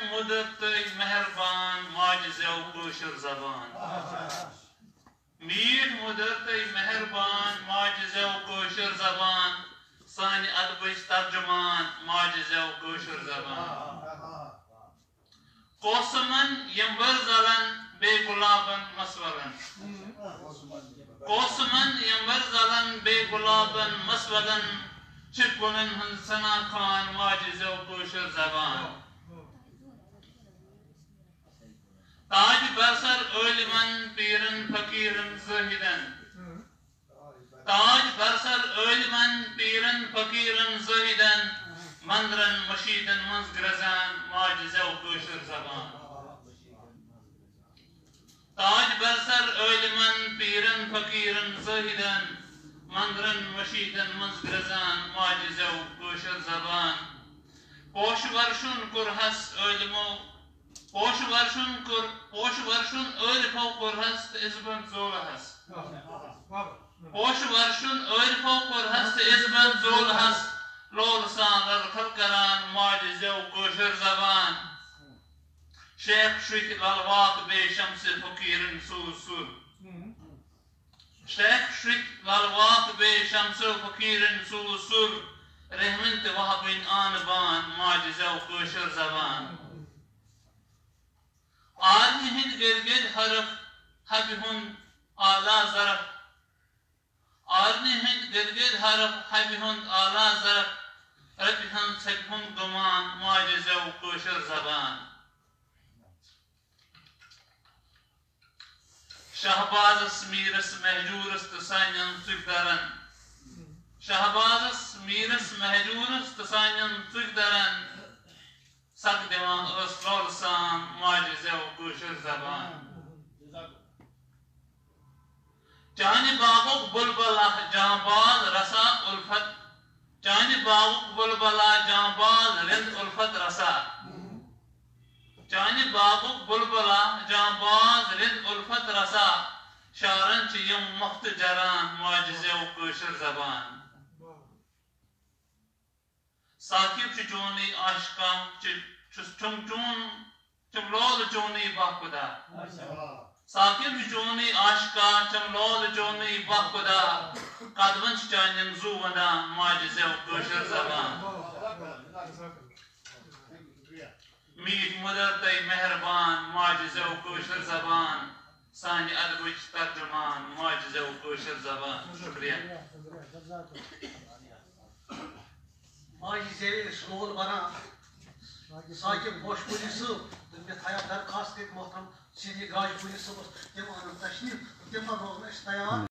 मुदर तई मेहरबान माजिज़ो कोशर ज़बान मीठ मुदर तई मेहरबान माजिज़ो कोशर ज़बान सानि अदबच तर्जुमान माजिज़ो कोशर ज़बान कोसमन यंबर ज़लन बे गुलाबन मसवलन कोसमन यंबर ज़लन बे गुलाबन मसवलन चिकुलन हंसना खान माजिज़ो कोशर ज़बान ताज बरसर ओलिमन पीरन फकीरन ज़हिदन ताज बरसर ओलिमन पीरन फकीरन ज़हिदन मंदरन मशीदन मंज ग्रज़ान माजिज़ो कोशर ज़बान ताज बरसर ओलिमन पीरन फकीरन ज़हिदन मंदरन मशीदन मंज ग्रज़ान माजिज़ो कोशर ज़बान पोश वर्षुन कुरहस ओलिमो पोश वर्षुन ओलिफो कुरहस इज़बन ज़ोलहस पोश वर्षुन ओलिफो कुरहस इज़बन ज़ोलहस लोल सान ललखल करान माजिज़ो कोशर ज़बान शेख शुक ललवात बे शम्स फकीरन सूसुर शेख शुक ललवात बे शम्स फकीरन सूसुर रहमत वहबिन आनबान माजिज़ो कोशर ज़बान आदि हिंद गिरगिर हरफ हबिहुन आला ज़रफ आदि हिंद गिरगिर हरफ हबिहुन आला ज़रफ रबिहन सबिहुन गुमान माजिज़ो कोशर ज़बान शहबाज़स मीरस महजूरस तसायन सुगदरन शहबाज़स मीरस महजूरस तसायन सुगदरन सक दिवान अस्लोल सान माजिज़ो कोशर ज़बान चानी बागुक बुलबला जांबाज रसा उल्फत चानी बागुक बुलबला जांबाज रिंद उल्फत रसा चानी बागुक बुलबला जांबाज रिंद उल्फत रसा शारन चियम मुख्त जरान माजिज़ो कोशर ज़बान साकिब चोनी आशिका चुम चमलोल चोनी बाखुदा साकिब चोनी आशिका चमलोल चोनी बाखुदा कदवन चानन जुवना माजिज़ो कोशर ज़बान मीठ मुदर तई मेहरबान माजिज़ो कोशर ज़बान सानि अदबुच तर्जुमान माजिज़ो कोशर ज़बान शुक्रिया माजिज़े स्लोल बना साकिब बोश पुलिस मे थाया दरखास्त मोहतरम सीधी गाज पुलिस तम तशरीफ तम रोज तैयार